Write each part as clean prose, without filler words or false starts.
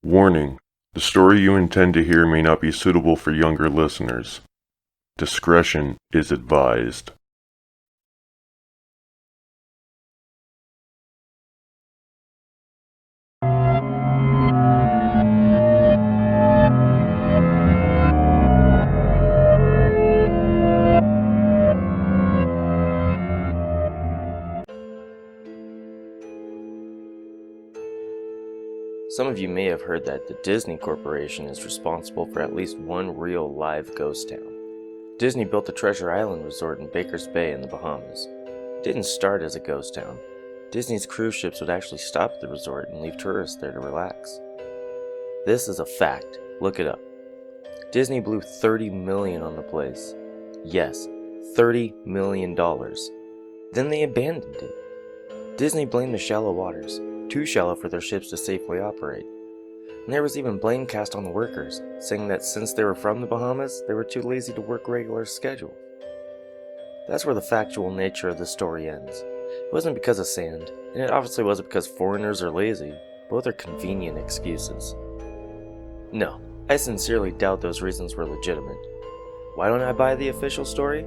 Warning: the story you intend to hear may not be suitable for younger listeners. Discretion is advised. Some of you may have heard that the Disney Corporation is responsible for at least one real live ghost town. Disney built the Treasure Island Resort in Baker's Bay in the Bahamas. It didn't start as a ghost town. Disney's cruise ships would actually stop at the resort and leave tourists there to relax. This is a fact. Look it up. Disney blew $30 million on the place. Yes, $30 million. Then they abandoned it. Disney blamed the shallow waters, too shallow for their ships to safely operate. And there was even blame cast on the workers, saying that since they were from the Bahamas, they were too lazy to work regular schedules. That's where the factual nature of the story ends. It wasn't because of sand, and it obviously wasn't because foreigners are lazy. Both are convenient excuses. No, I sincerely doubt those reasons were legitimate. Why don't I buy the official story?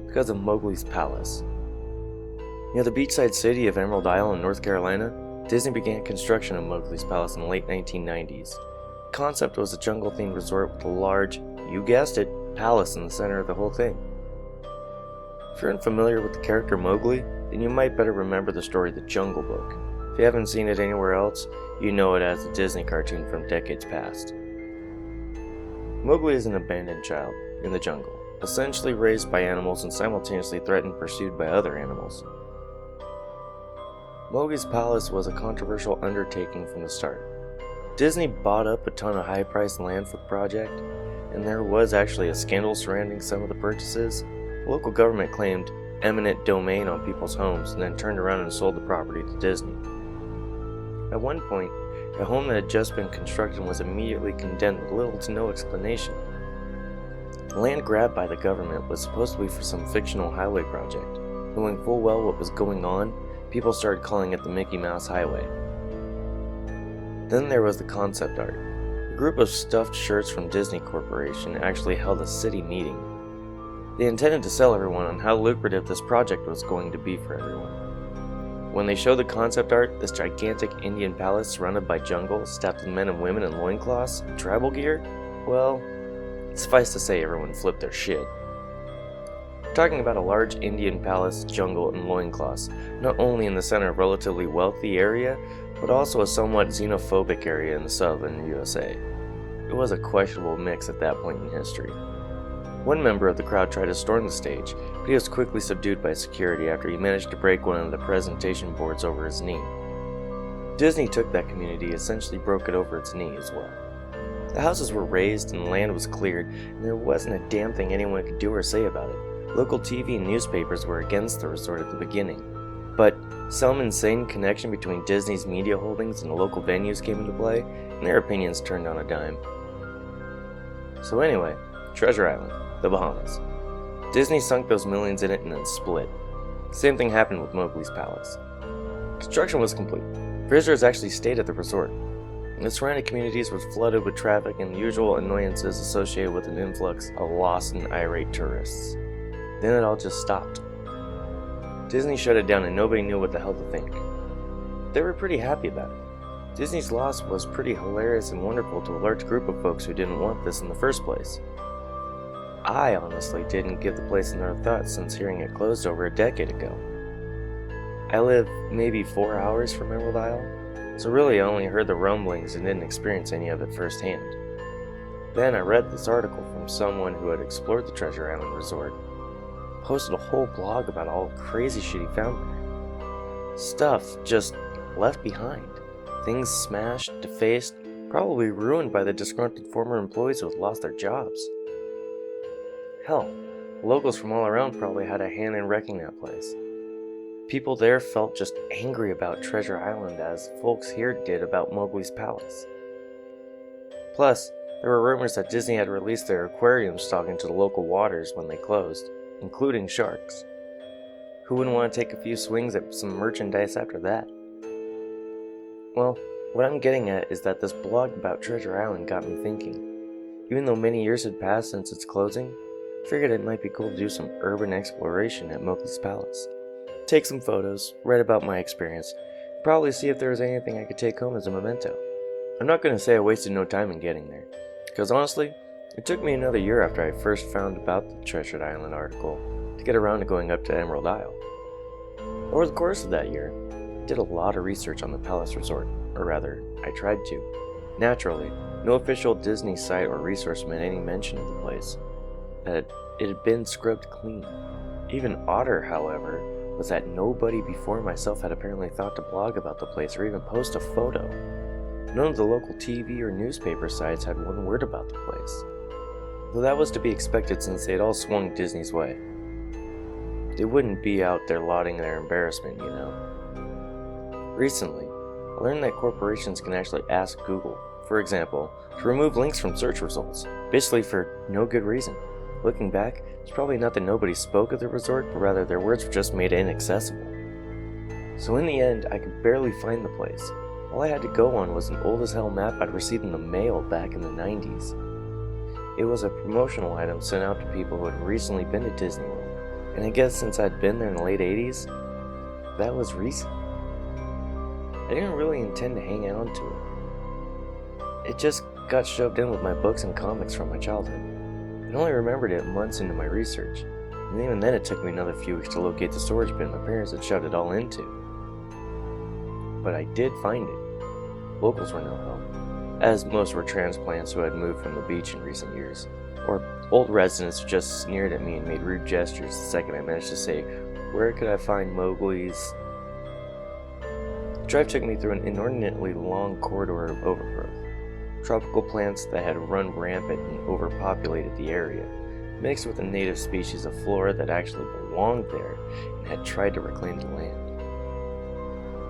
Because of Mowgli's Palace. Near the beachside city of Emerald Isle in North Carolina, Disney began construction of Mowgli's Palace in the late 1990s. The concept was a jungle-themed resort with a large, you guessed it, palace in the center of the whole thing. If you're unfamiliar with the character Mowgli, then you might better remember the story The Jungle Book. If you haven't seen it anywhere else, you know it as a Disney cartoon from decades past. Mowgli is an abandoned child in the jungle, essentially raised by animals and simultaneously threatened and pursued by other animals. Mowgli's Palace was a controversial undertaking from the start. Disney bought up a ton of high-priced land for the project, and there was actually a scandal surrounding some of the purchases. The local government claimed eminent domain on people's homes and then turned around and sold the property to Disney. At one point, a home that had just been constructed was immediately condemned with little to no explanation. The land grabbed by the government was supposed to be for some fictional highway project. Knowing full well what was going on, people started calling it the Mickey Mouse Highway. Then there was the concept art. A group of stuffed shirts from Disney Corporation actually held a city meeting. They intended to sell everyone on how lucrative this project was going to be for everyone. When they showed the concept art, this gigantic Indian palace surrounded by jungle, staffed with men and women in loincloths and tribal gear, well, suffice to say everyone flipped their shit. We're talking about a large Indian palace, jungle, and loincloths, not only in the center of a relatively wealthy area, but also a somewhat xenophobic area in the southern USA. It was a questionable mix at that point in history. One member of the crowd tried to storm the stage, but he was quickly subdued by security after he managed to break one of the presentation boards over his knee. Disney took that community, essentially broke it over its knee as well. The houses were razed and land was cleared, and there wasn't a damn thing anyone could do or say about it. Local TV and newspapers were against the resort at the beginning, but some insane connection between Disney's media holdings and the local venues came into play, and their opinions turned on a dime. So anyway, Treasure Island, the Bahamas. Disney sunk those millions in it and then split. Same thing happened with Mowgli's Palace. Construction was complete. Visitors actually stayed at the resort, and the surrounding communities were flooded with traffic and the usual annoyances associated with an influx of lost and irate tourists. Then it all just stopped. Disney shut it down and nobody knew what the hell to think. They were pretty happy about it. Disney's loss was pretty hilarious and wonderful to a large group of folks who didn't want this in the first place. I honestly didn't give the place another thought since hearing it closed over a decade ago. I live maybe 4 hours from Emerald Isle, so really I only heard the rumblings and didn't experience any of it firsthand. Then I read this article from someone who had explored the Treasure Island Resort, posted a whole blog about all the crazy shit he found there. Stuff just left behind. Things smashed, defaced, probably ruined by the disgruntled former employees who had lost their jobs. Hell, locals from all around probably had a hand in wrecking that place. People there felt just angry about Treasure Island as folks here did about Mowgli's Palace. Plus, there were rumors that Disney had released their aquarium stock into the local waters when they closed, including sharks. Who wouldn't want to take a few swings at some merchandise after that? Well, What I'm getting at is that this blog about Treasure Island got me thinking. Even though many years had passed since its closing, I figured it might be cool to do some urban exploration at Mowgli's Palace. Take some photos, write about my experience, probably see if there was anything I could take home as a memento. I'm not going to say I wasted no time in getting there, because honestly, it took me another year after I first found about the Treasure Island article to get around to going up to Emerald Isle. Over the course of that year, I did a lot of research on the Palace Resort, or rather, I tried to. Naturally, no official Disney site or resource made any mention of the place, that it had been scrubbed clean. Even odder, however, was that nobody before myself had apparently thought to blog about the place or even post a photo. None of the local TV or newspaper sites had one word about the place, though that was to be expected since they had all swung Disney's way. They wouldn't be out there lauding their embarrassment, you know. Recently, I learned that corporations can actually ask Google, for example, to remove links from search results, basically for no good reason. Looking back, it's probably not that nobody spoke of the resort, but rather their words were just made inaccessible. So in the end, I could barely find the place. All I had to go on was an old as hell map I'd received in the mail back in the 90s. It was a promotional item sent out to people who had recently been to Disney World, and I guess since I'd been there in the late 80s, that was recent. I didn't really intend to hang on to it. It just got shoved in with my books and comics from my childhood. I only remembered it months into my research, and even then it took me another few weeks to locate the storage bin my parents had shoved it all into. But I did find it. Locals were no help, as most were transplants who had moved from the beach in recent years, or old residents who just sneered at me and made rude gestures the second I managed to say, "Where could I find Mowgli's?" The drive took me through an inordinately long corridor of overgrowth. Tropical plants that had run rampant and overpopulated the area, mixed with a native species of flora that actually belonged there and had tried to reclaim the land.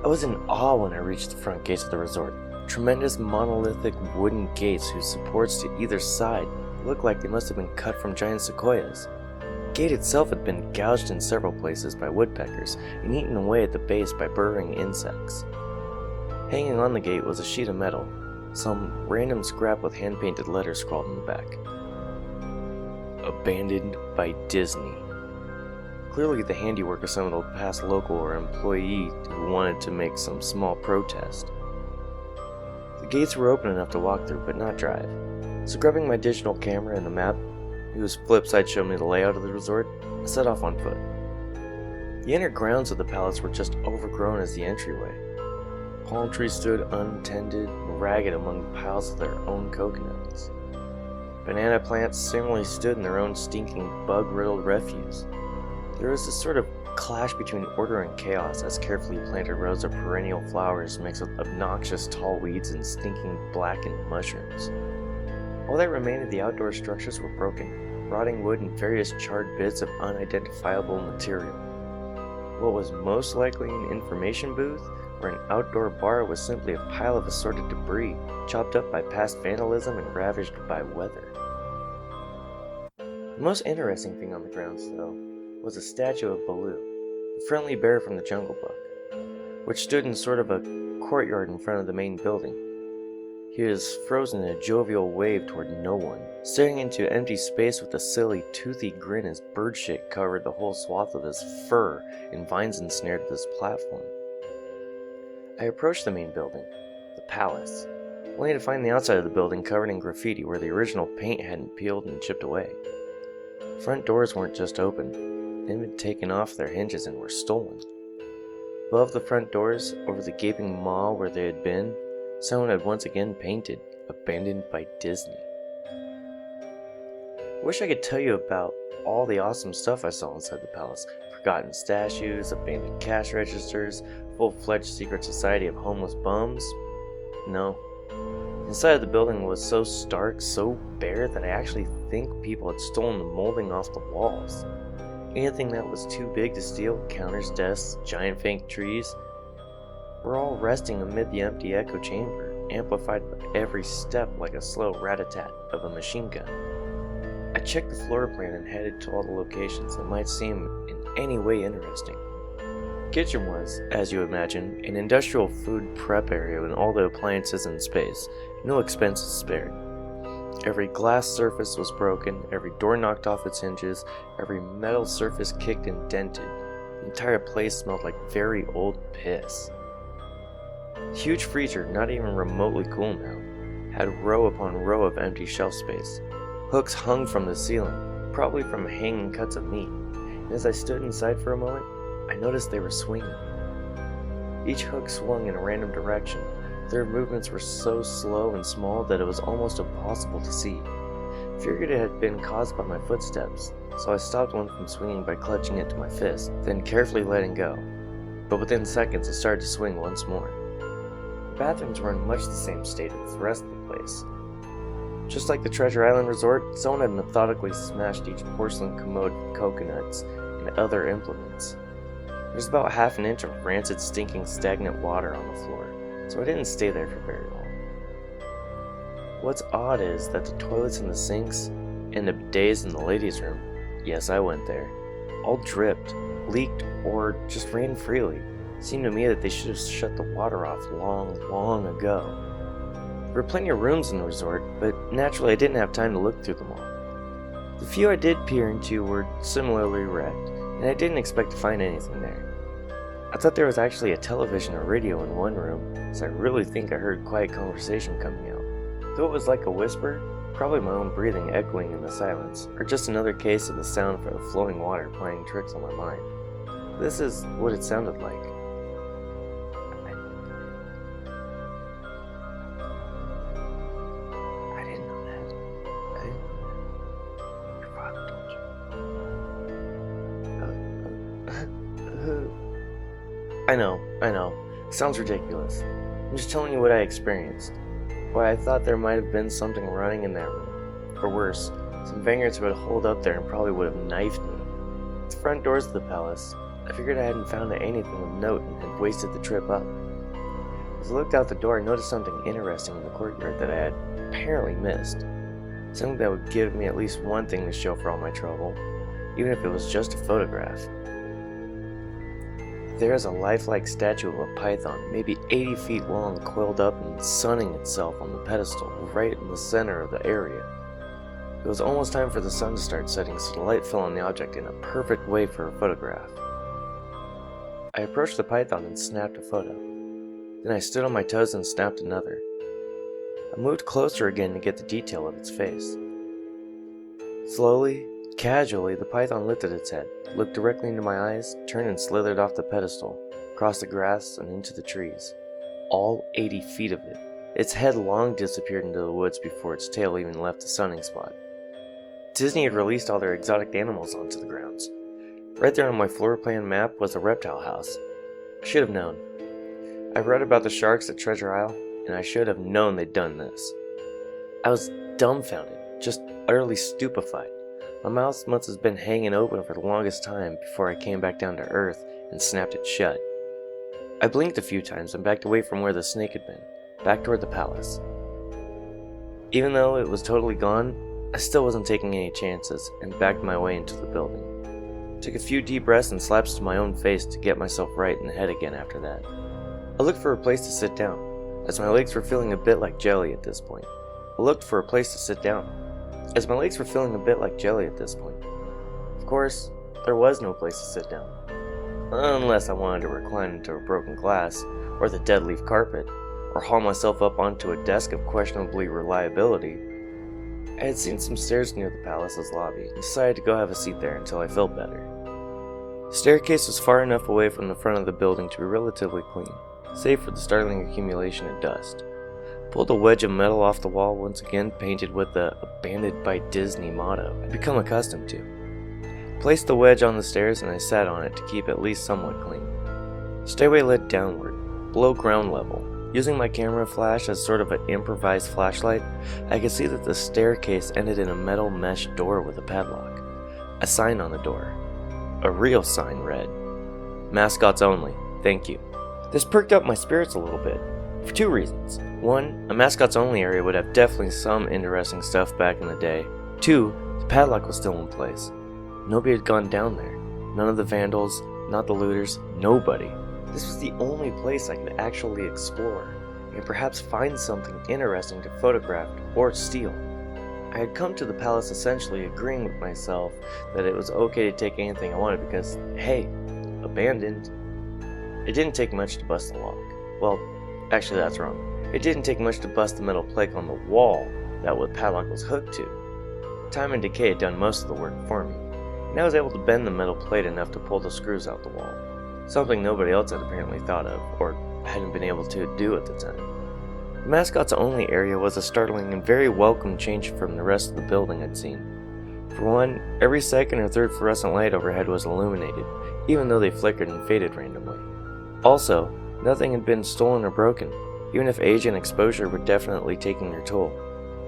I was in awe when I reached the front gates of the resort. Tremendous monolithic wooden gates whose supports to either side looked like they must have been cut from giant sequoias. The gate itself had been gouged in several places by woodpeckers and eaten away at the base by burrowing insects. Hanging on the gate was a sheet of metal, some random scrap with hand-painted letters scrawled in the back. Abandoned by Disney. Clearly the handiwork of some of the past local or employee who wanted to make some small protest. The gates were open enough to walk through, but not drive. So grabbing my digital camera and the map, whose flip side showed me the layout of the resort, I set off on foot. The inner grounds of the palace were just overgrown as the entryway. Palm trees stood untended and ragged among piles of their own coconuts. Banana plants similarly stood in their own stinking, bug-riddled refuse. There was this sort of clash between order and chaos as carefully planted rows of perennial flowers mixed with obnoxious tall weeds and stinking blackened mushrooms. All that remained of the outdoor structures were broken, rotting wood and various charred bits of unidentifiable material. What was most likely an information booth or an outdoor bar was simply a pile of assorted debris, chopped up by past vandalism and ravaged by weather. The most interesting thing on the grounds, though, was a statue of Baloo, the friendly bear from the Jungle Book, which stood in sort of a courtyard in front of the main building. He was frozen in a jovial wave toward no one, staring into empty space with a silly, toothy grin as bird shit covered the whole swath of his fur and vines ensnared this platform. I approached the main building, the palace, only to find the outside of the building covered in graffiti where the original paint hadn't peeled and chipped away. Front doors weren't just open, they'd been taken off their hinges and were stolen. Above the front doors, over the gaping maw where they had been, someone had once again painted, "Abandoned by Disney." I wish I could tell you about all the awesome stuff I saw inside the palace. Forgotten statues, abandoned cash registers, full-fledged secret society of homeless bums. No. Inside of the building was so stark, so bare, that I actually think people had stolen the molding off the walls. Anything that was too big to steal, counters, desks, giant fake trees, were all resting amid the empty echo chamber, amplified by every step like a slow rat-a-tat of a machine gun. I checked the floor plan and headed to all the locations that might seem in any way interesting. kitchen was, as you imagine, an industrial food prep area with all the appliances in space, no expenses spared. Every glass surface was broken, every door knocked off its hinges, every metal surface kicked and dented. The entire place smelled like very old piss. Huge freezer, not even remotely cool now, had row upon row of empty shelf space. Hooks hung from the ceiling, probably from hanging cuts of meat, and as I stood inside for a moment, I noticed they were swinging. Each hook swung in a random direction. Their movements were so slow and small that it was almost impossible to see. I figured it had been caused by my footsteps, so I stopped one from swinging by clutching it to my fist, then carefully letting go. But within seconds it started to swing once more. The bathrooms were in much the same state as the rest of the place. Just like the Treasure Island Resort, someone had methodically smashed each porcelain commode with coconuts and other implements. There's about half an inch of rancid, stinking, stagnant water on the floor, so I didn't stay there for very long. What's odd is that the toilets and the sinks, and the bidets in the ladies' room, yes, I went there, all dripped, leaked, or just ran freely. It seemed to me that they should have shut the water off long ago. There were plenty of rooms in the resort, but naturally I didn't have time to look through them all. The few I did peer into were similarly wrecked, and I didn't expect to find anything there. I thought there was actually a television or radio in one room, so I really think I heard quiet conversation coming out. Though it was like a whisper, probably my own breathing echoing in the silence, or just another case of the sound for the flowing water playing tricks on my mind. This is what it sounded like. I didn't know that. Your father told you. I know. Sounds ridiculous. I'm just telling you what I experienced. Why I thought there might have been something running in that room. Or worse, some vanguards would have holed up there and probably would have knifed me. At the front doors of the palace, I figured I hadn't found anything of note and had wasted the trip up. As I looked out the door, I noticed something interesting in the courtyard that I had apparently missed. Something that would give me at least one thing to show for all my trouble, even if it was just a photograph. There is a lifelike statue of a python, maybe 80 feet long, coiled up and sunning itself on the pedestal, right in the center of the area. It was almost time for the sun to start setting, so the light fell on the object in a perfect way for a photograph. I approached the python and snapped a photo. Then I stood on my toes and snapped another. I moved closer again to get the detail of its face. Slowly, casually, the python lifted its head, looked directly into my eyes, turned and slithered off the pedestal, across the grass and into the trees. All 80 feet of it. Its head long disappeared into the woods before its tail even left the sunning spot. Disney had released all their exotic animals onto the grounds. Right there on my floor plan map was a reptile house. I should have known. I read about the sharks at Treasure Isle, and I should have known they'd done this. I was dumbfounded, just utterly stupefied. My mouth must have been hanging open for the longest time before I came back down to earth and snapped it shut. I blinked a few times and backed away from where the snake had been, back toward the palace. Even though it was totally gone, I still wasn't taking any chances and backed my way into the building. Took a few deep breaths and slaps to my own face to get myself right in the head again after that. I looked for a place to sit down, as my legs were feeling a bit like jelly at this point. Of course, there was no place to sit down. Unless I wanted to recline into a broken glass, or the dead leaf carpet, or haul myself up onto a desk of questionably reliability. I had seen some stairs near the palace's lobby and decided to go have a seat there until I felt better. The staircase was far enough away from the front of the building to be relatively clean, save for the startling accumulation of dust. Pulled a wedge of metal off the wall, once again painted with the "Abandoned by Disney" motto I'd become accustomed to. Placed the wedge on the stairs and I sat on it to keep at least somewhat clean. The stairway led downward, below ground level. Using my camera flash as sort of an improvised flashlight, I could see that the staircase ended in a metal mesh door with a padlock. A sign on the door. A real sign read, "Mascots only, thank you." This perked up my spirits a little bit, for two reasons. One, a mascots only area would have definitely some interesting stuff back in the day. Two, the padlock was still in place. Nobody had gone down there. None of the vandals, not the looters, nobody. This was the only place I could actually explore, and perhaps find something interesting to photograph or steal. I had come to the palace essentially agreeing with myself that it was okay to take anything I wanted because, hey, abandoned. It didn't take much to bust the lock. Well, actually that's wrong. It didn't take much to bust the metal plate on the wall that the padlock was hooked to. Time and decay had done most of the work for me, and I was able to bend the metal plate enough to pull the screws out the wall, something nobody else had apparently thought of, or hadn't been able to do at the time. The mascot's only area was a startling and very welcome change from the rest of the building I'd seen. For one, every second or third fluorescent light overhead was illuminated, even though they flickered and faded randomly. Also, nothing had been stolen or broken, even if age and exposure were definitely taking their toll.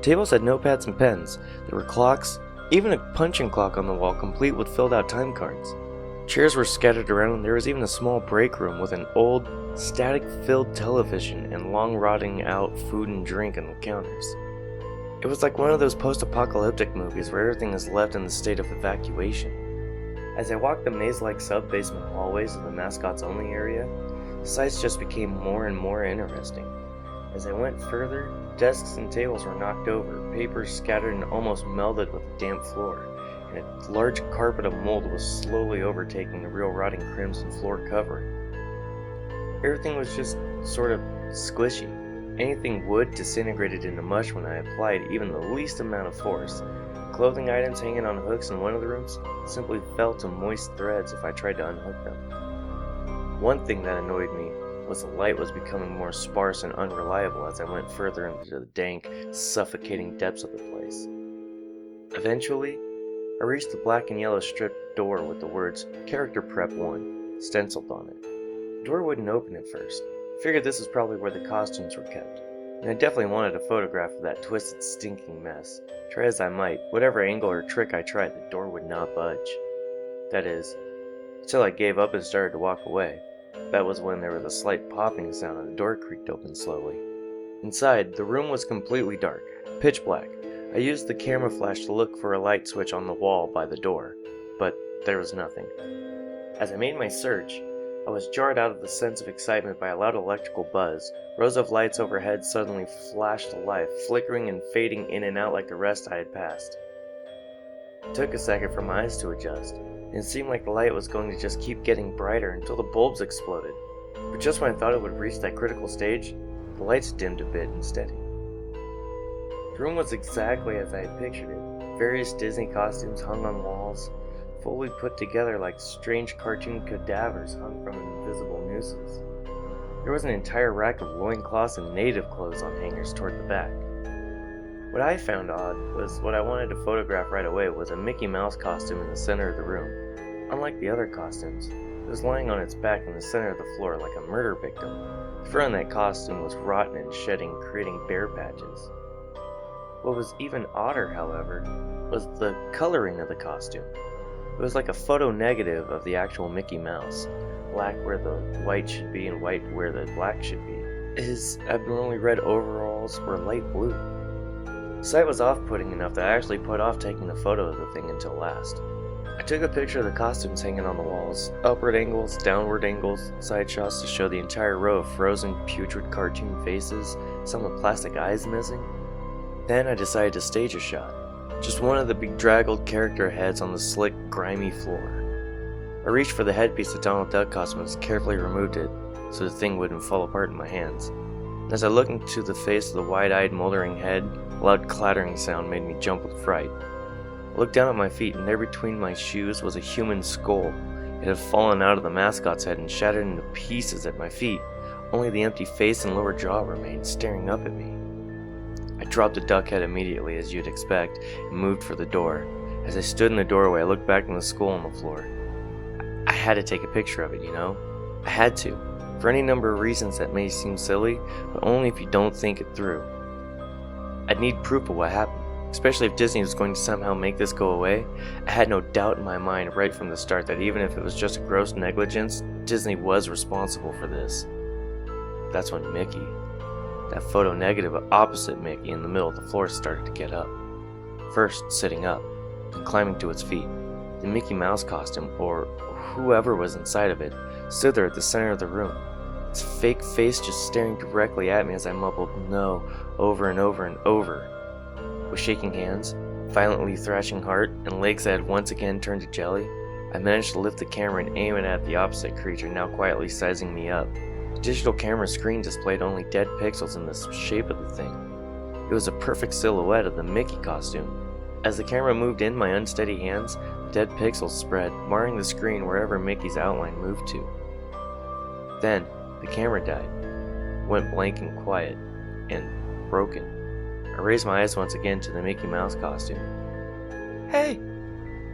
Tables had notepads and pens, there were clocks, even a punching clock on the wall complete with filled out time cards. Chairs were scattered around and there was even a small break room with an old, static-filled television and long rotting out food and drink on the counters. It was like one of those post-apocalyptic movies where everything is left in the state of evacuation. As I walked the maze-like sub-basement hallways of the mascot's only area, the sights just became more and more interesting. As I went further, desks and tables were knocked over, papers scattered and almost melded with the damp floor, and a large carpet of mold was slowly overtaking the real rotting crimson floor covering. Everything was just sort of squishy. Anything wood disintegrated into mush when I applied even the least amount of force. Clothing items hanging on hooks in one of the rooms simply fell to moist threads if I tried to unhook them. One thing that annoyed me was the light was becoming more sparse and unreliable as I went further into the dank, suffocating depths of the place. Eventually, I reached the black and yellow striped door with the words Character Prep 1 stenciled on it. The door wouldn't open at first. I figured this was probably where the costumes were kept, and I definitely wanted a photograph of that twisted, stinking mess. Try as I might, whatever angle or trick I tried, the door would not budge. That is, until I gave up and started to walk away. That was when there was a slight popping sound and the door creaked open slowly. Inside, the room was completely dark, pitch black. I used the camera flash to look for a light switch on the wall by the door, but there was nothing. As I made my search, I was jarred out of the sense of excitement by a loud electrical buzz. Rows of lights overhead suddenly flashed to life, flickering and fading in and out like the rest I had passed. It took a second for my eyes to adjust, and it seemed like the light was going to just keep getting brighter until the bulbs exploded. But just when I thought it would reach that critical stage, the lights dimmed a bit instead. The room was exactly as I had pictured it. Various Disney costumes hung on walls, fully put together like strange cartoon cadavers hung from invisible nooses. There was an entire rack of loincloths and native clothes on hangers toward the back. What I found odd was what I wanted to photograph right away was a Mickey Mouse costume in the center of the room. Unlike the other costumes, it was lying on its back in the center of the floor like a murder victim. The fur on that costume was rotten and shedding, creating bare patches. What was even odder, however, was the coloring of the costume. It was like a photo negative of the actual Mickey Mouse, black where the white should be and white where the black should be. His abnormally red overalls were light blue. The sight was off-putting enough that I actually put off taking a photo of the thing until last. I took a picture of the costumes hanging on the walls, upward angles, downward angles, side shots to show the entire row of frozen, putrid cartoon faces, some with plastic eyes missing. Then I decided to stage a shot. Just one of the bedraggled character heads on the slick, grimy floor. I reached for the headpiece of Donald Duck costume and carefully removed it so the thing wouldn't fall apart in my hands. And as I looked into the face of the wide-eyed, moldering head, a loud clattering sound made me jump with fright. I looked down at my feet, and there between my shoes was a human skull. It had fallen out of the mascot's head and shattered into pieces at my feet. Only the empty face and lower jaw remained, staring up at me. I dropped the duck head immediately, as you'd expect, and moved for the door. As I stood in the doorway, I looked back on the skull on the floor. I had to take a picture of it, you know? I had to. For any number of reasons that may seem silly, but only if you don't think it through. I'd need proof of what happened, especially if Disney was going to somehow make this go away. I had no doubt in my mind right from the start that even if it was just a gross negligence, Disney was responsible for this. That's when Mickey, that photo negative opposite Mickey in the middle of the floor, started to get up. First sitting up, then climbing to its feet. The Mickey Mouse costume, or whoever was inside of it stood there at the center of the room, its fake face just staring directly at me as I mumbled no over and over and over. With shaking hands, violently thrashing heart, and legs that had once again turned to jelly, I managed to lift the camera and aim it at the opposite creature, now quietly sizing me up. The digital camera screen displayed only dead pixels in the shape of the thing. It was a perfect silhouette of the Mickey costume. As the camera moved in my unsteady hands, the dead pixels spread, marring the screen wherever Mickey's outline moved to. Then, the camera died, went blank and quiet, and broken. I raised my eyes once again to the Mickey Mouse costume. "Hey!"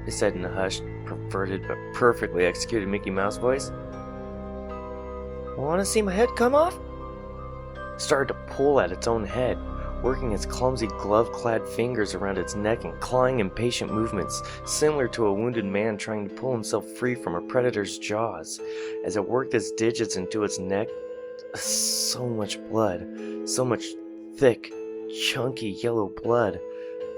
I said in a hushed, perverted but perfectly executed Mickey Mouse voice. "Want to see my head come off?" It started to pull at its own head, working its clumsy glove-clad fingers around its neck and clawing impatient movements, similar to a wounded man trying to pull himself free from a predator's jaws. As it worked its digits into its neck, so much blood, so much thick, chunky yellow blood.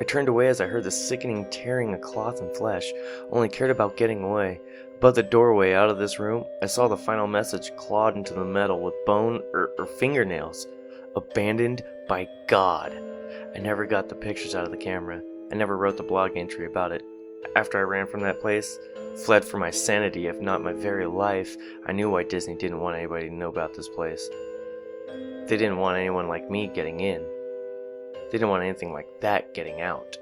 I turned away as I heard the sickening tearing of cloth and flesh, only cared about getting away. Above the doorway out of this room, I saw the final message clawed into the metal with bone or fingernails. Abandoned by God. I never got the pictures out of the camera. I never wrote the blog entry about it. After I ran from that place, fled for my sanity if not my very life, I knew why Disney didn't want anybody to know about this place. They didn't want anyone like me getting in. They didn't want anything like that getting out.